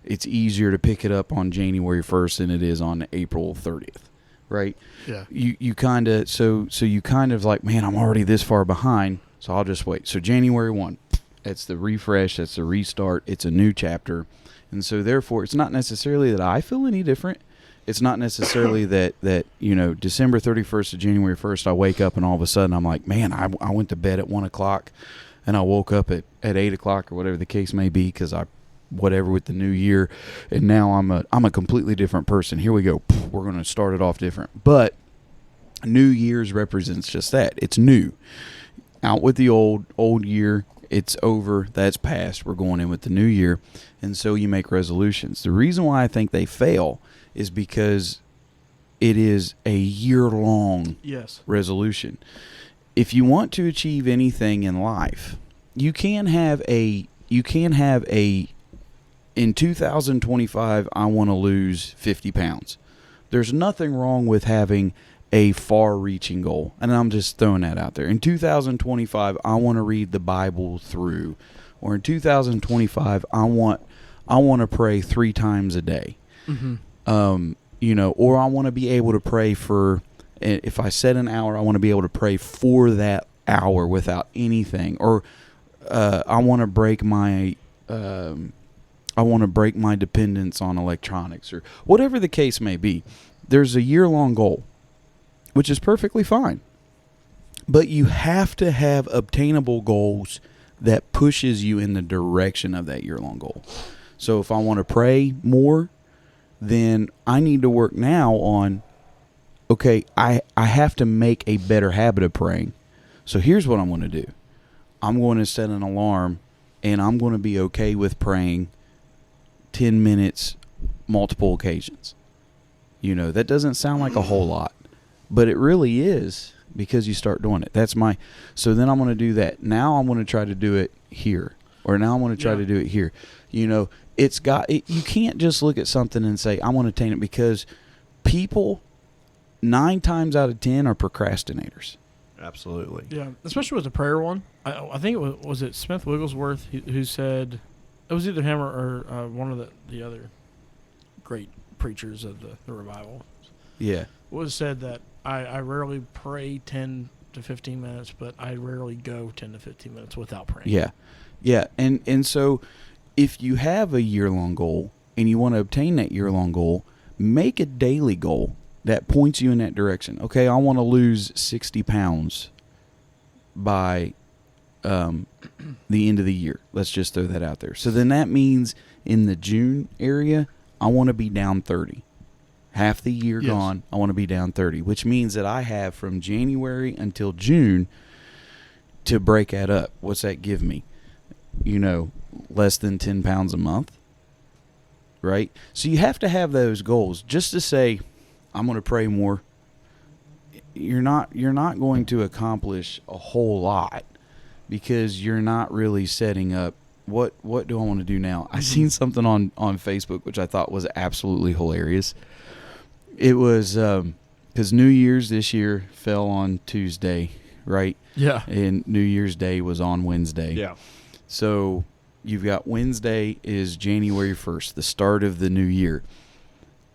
it's easier to pick it up on January 1st than it is on April 30th. Right? Yeah. You kind of so you kind of man, I'm already this far behind, so I'll just wait. So January 1, it's the refresh, it's the restart, it's a new chapter. And so therefore it's not necessarily that I feel any different. It's not necessarily that December 31st to January 1st I wake up and all of a sudden I'm like, man, I went to bed at 1 o'clock and I woke up at 8 o'clock or whatever the case may be because I whatever with the new year, and now I'm a completely different person. Here we go. We're going to start it off different. But New Year's represents just that. It's new. Out with the old year. It's over. That's past. We're going in with the new year. And so you make resolutions. The reason why I think they fail is because it is a year-long resolution. If you want to achieve anything in life, you can have a in 2025, I want to lose 50 pounds. There's nothing wrong with having a far-reaching goal, and I'm just throwing that out there. In 2025, I want to read the Bible through, or in 2025, I want to pray 3 times a day. Or I want to be able to pray for. If I set an hour, I want to be able to pray for that hour without anything, or I want to break my. I want to break my dependence on electronics or whatever the case may be. There's a year-long goal, which is perfectly fine. But you have to have obtainable goals that pushes you in the direction of that year-long goal. So if I want to pray more, then I need to work now on, okay, I have to make a better habit of praying. So here's what I'm going to do. I'm going to set an alarm, and I'm going to be okay with praying 10 minutes, multiple occasions. That doesn't sound like a whole lot, but it really is because you start doing it. So then I'm going to do that. Now I'm going to try to do it here, or now I'm going to try to do it here. You can't just look at something and say, I want to attain it, because people 9 times out of 10 are procrastinators. Absolutely. Yeah, especially with the prayer one. I think it was Smith Wigglesworth who said, it was either him or one of the other great preachers of the revival. Yeah. Was said that I rarely pray 10 to 15 minutes, but I rarely go 10 to 15 minutes without praying. Yeah. Yeah. And so if you have a year-long goal and you want to obtain that year-long goal, make a daily goal that points you in that direction. Okay, I want to lose 60 pounds by the end of the year. Let's just throw that out there. So then that means in the June area, I want to be down 30. Half the year gone, I want to be down 30, which means that I have from January until June to break that up. What's that give me? Less than 10 pounds a month, right? So you have to have those goals. Just to say, I'm going to pray more, you're not going to accomplish a whole lot because you're not really setting up what do I want to do now? I seen something on Facebook which I thought was absolutely hilarious. It was because New Year's this year fell on Tuesday, right? Yeah. And New Year's Day was on Wednesday. Yeah. So you've got Wednesday is January 1st, the start of the new year.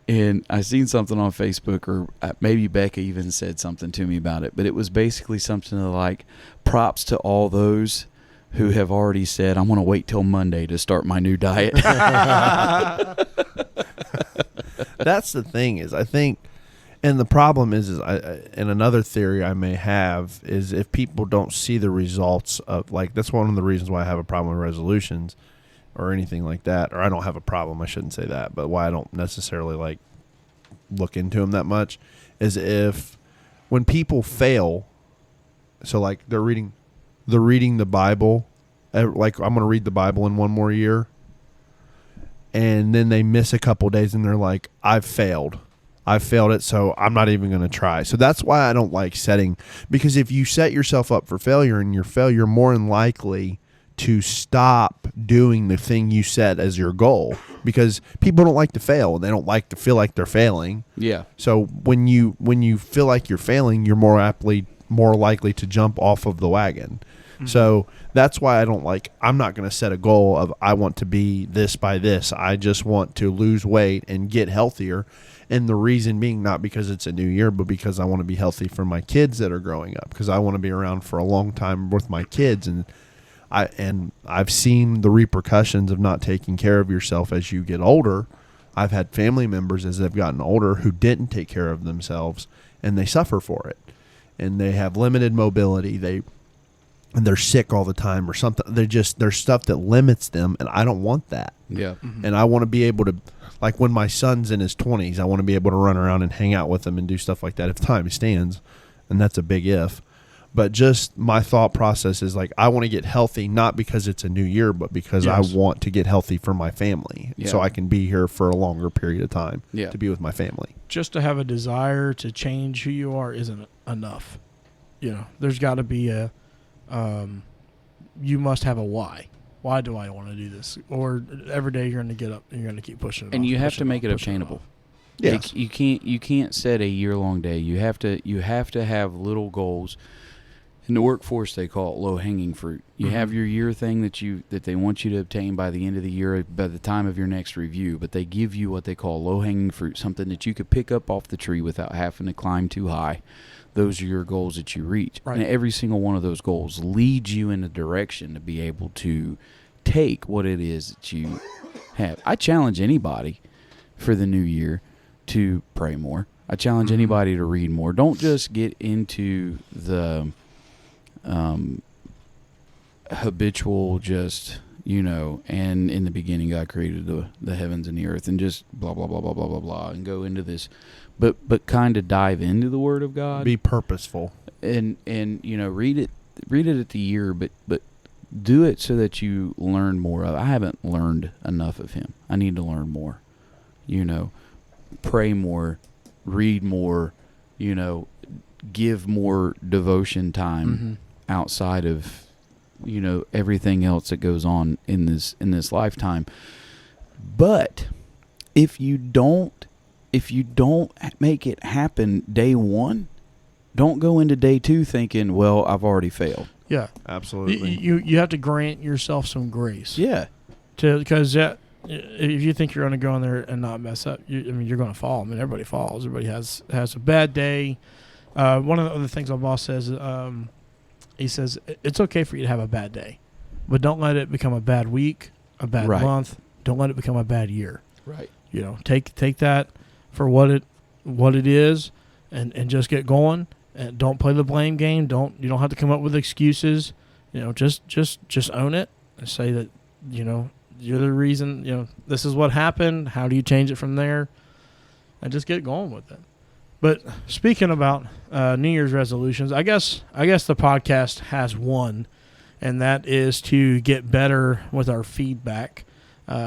And I seen something on Facebook, or maybe Becca even said something to me about it, but it was basically something like, props to all those who have already said, I'm going to wait till Monday to start my new diet. That's the thing is, I think, and the problem is and another theory I may have is if people don't see the results of, like, that's one of the reasons why I have a problem with resolutions or anything like that, or I don't have a problem, I shouldn't say that, but why I don't necessarily like look into them that much is if when people fail, so like they're reading the Bible, like I'm going to read the Bible in one more year, and then they miss a couple days and they're like, I've failed it, so I'm not even going to try. So that's why I don't like setting, because if you set yourself up for failure and you fail, you're more than likely to stop doing the thing you set as your goal, because people don't like to fail and they don't like to feel like they're failing. Yeah. So when you feel like you're failing, you're more likely to jump off of the wagon. Mm-hmm. So that's why I'm not going to set a goal of I want to be this by this. I just want to lose weight and get healthier. And the reason being not because it's a new year, but because I want to be healthy for my kids that are growing up, because I want to be around for a long time with my kids. And I've seen the repercussions of not taking care of yourself as you get older. I've had family members as they've gotten older who didn't take care of themselves, and they suffer for it. And they have limited mobility. And they're sick all the time or something. There's stuff that limits them, and I don't want that. Yeah. Mm-hmm. And I want to be able to, like when my son's in his 20s, I want to be able to run around and hang out with him and do stuff like that if time stands, and that's a big if. But just my thought process is like I want to get healthy, not because it's a new year, but because I want to get healthy for my family, so I can be here for a longer period of time to be with my family. Just to have a desire to change who you are isn't enough. There's got to be you must have a why. Why do I want to do this? Or every day you're going to get up and you're going to keep pushing it. And off, you have to make it obtainable. Yes. You can't set a year-long day. You have to have little goals. In the workforce, they call it low-hanging fruit. You have your year thing that they want you to obtain by the end of the year, by the time of your next review. But they give you what they call low-hanging fruit, something that you could pick up off the tree without having to climb too high. Those are your goals that you reach. Right. And every single one of those goals leads you in a direction to be able to take what it is that you have. I challenge anybody for the new year to pray more. I challenge anybody to read more. Don't just get into the habitual and in the beginning God created the heavens and the earth and just blah blah blah blah blah blah blah and go into this, but kind of dive into the Word of God. Be purposeful and read it at the year, but do it so that you learn more of. I haven't learned enough of Him. I need to learn more. Pray more, read more. Give more devotion time outside of everything else that goes on in this lifetime. But if you don't make it happen day one, don't go into day two thinking, well, I've already failed. Yeah, absolutely. You have to grant yourself some grace. Yeah, because if you think you're going to go in there and not mess up, you're going to fall. I mean, everybody falls. Everybody has a bad day. One of the other things my boss says, he says, it's okay for you to have a bad day, but don't let it become a bad week, a bad Right. month. Don't let it become a bad year. Right. You know, take that for what it is, and just get going. And don't play the blame game. You don't have to come up with excuses. You know, just own it and say that, you know, you're the reason. You know, this is what happened. How do you change it from there? And just get going with it. But speaking about New Year's resolutions, I guess the podcast has one, and that is to get better with our feedback.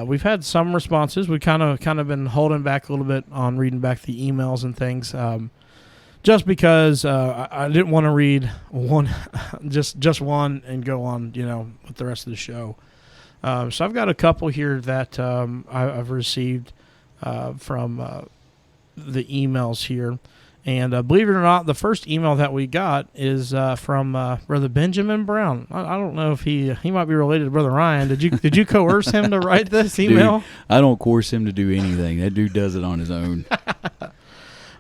We've had some responses. We kind of been holding back a little bit on reading back the emails and things, just because I didn't want to read one, just one, and go on, you know, with the rest of the show. So I've got a couple here that I've received from the emails here. And believe it or not, the first email that we got is from Brother Benjamin Brown. I don't know if he might be related to Brother Ryan. Did you coerce him to write this email? Dude, I don't coerce him to do anything. That dude does it on his own.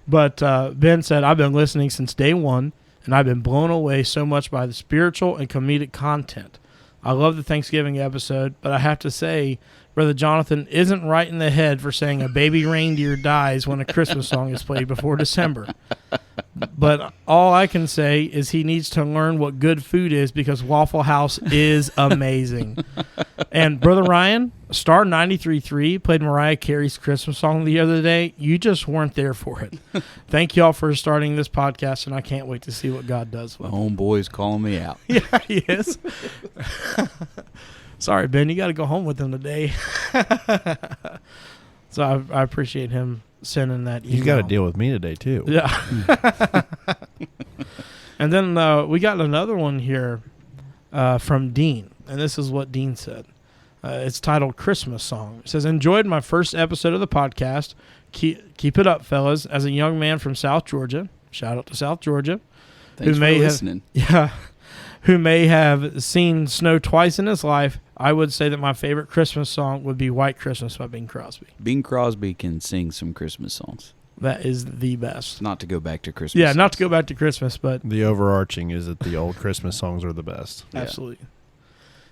But Ben said, I've been listening since day one, and I've been blown away so much by the spiritual and comedic content. I love the Thanksgiving episode, but I have to say, Brother Jonathan isn't right in the head for saying a baby reindeer dies when a Christmas song is played before December. But all I can say is he needs to learn what good food is, because Waffle House is amazing. And Brother Ryan, Star 93.3 played Mariah Carey's Christmas song the other day. You just weren't there for it. Thank y'all for starting this podcast, and I can't wait to see what God does with it. Homeboy's calling me out. Yeah, he is. Sorry, Ben, you got to go home with him today. So I appreciate him sending that email. You got to deal with me today too. Yeah. And then we got another one here from Dean, and this is what Dean said. It's titled Christmas Song. It says, enjoyed my first episode of the podcast. Keep it up, fellas. As a young man from South Georgia, shout out to South Georgia. Thanks for listening. Who may have seen snow twice in his life, I would say that my favorite Christmas song would be White Christmas by Bing Crosby. Bing Crosby can sing some Christmas songs. That is the best. Not to go back to Christmas. Yeah, songs. not to go back to Christmas, but The overarching is that the old Christmas songs are the best. Yeah. absolutely.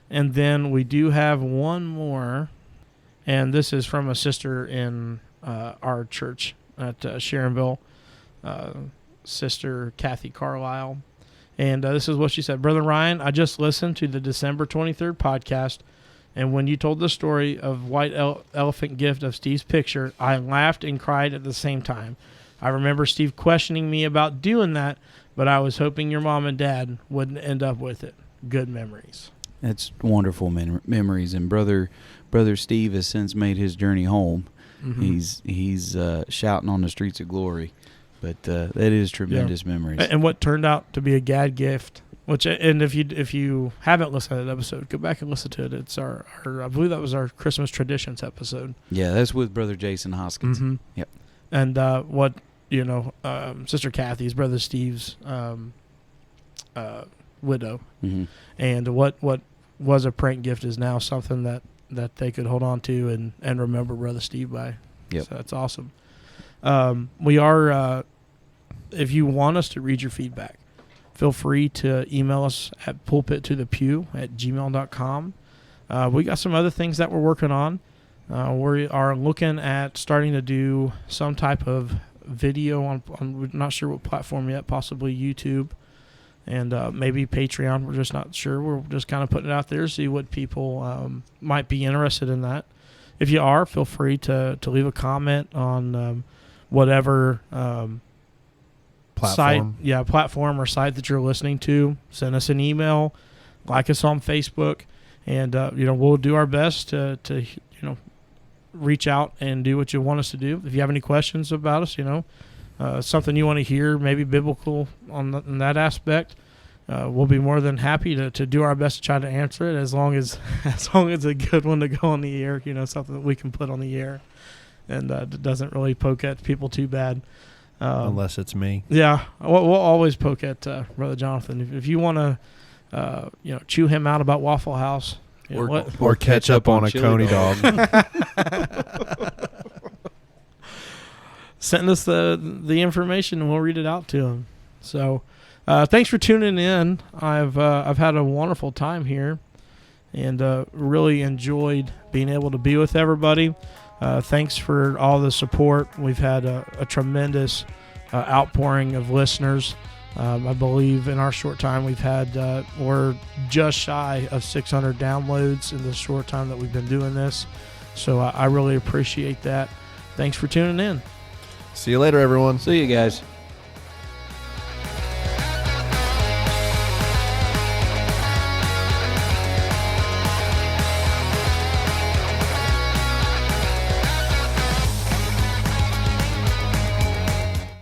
And then we do have one more, and this is from a sister in our church at Sharonville, Sister Kathy Carlisle. And this is what she said. Brother Ryan, I just listened to the December 23rd podcast, and when you told the story of White Elephant gift of Steve's picture, I laughed and cried at the same time. I remember Steve questioning me about doing that, but I was hoping your mom and dad wouldn't end up with it. Good memories. It's wonderful memories. And brother Steve has since made his journey home. Mm-hmm. He's shouting on the streets of glory. But that is tremendous memories. And what turned out to be a gad gift, which, and if you haven't listened to that episode, go back and listen to it. It's our I believe that was our Christmas traditions episode. Yeah, that's with Brother Jason Hoskins. Mm-hmm. Yep. And what Sister Kathy's brother Steve's widow, Mm-hmm. and what was a prank gift is now something that they could hold on to and remember Brother Steve by. Yep. So that's awesome. We are, if you want us to read your feedback, feel free to email us at pulpittothepew@gmail.com. We got some other things that we're working on. We are looking at starting to do some type of video on we're not sure what platform yet, possibly YouTube and maybe Patreon. We're just not sure. We're just kind of putting it out there, see what people might be interested in that. If you are, feel free to leave a comment on whatever Platform. platform or site that you're listening to. Send us an email, like us on Facebook, and we'll do our best to reach out and do what you want us to do. If you have any questions about us, something you want to hear, maybe biblical on that aspect, we'll be more than happy to do our best to try to answer it, as long as it's a good one to go on the air, something that we can put on the air and doesn't really poke at people too bad. Unless it's me. Yeah, we'll always poke at Brother Jonathan. If you want to, chew him out about Waffle House, Or catch up on a Coney dog. send us the information and we'll read it out to him. So thanks for tuning in. I've had a wonderful time here, and really enjoyed being able to be with everybody. Thanks for all the support. We've had a tremendous outpouring of listeners. I believe in our short time we've had, we're just shy of 600 downloads in the short time that we've been doing this. So I really appreciate that. Thanks for tuning in. See you later, everyone. See you guys.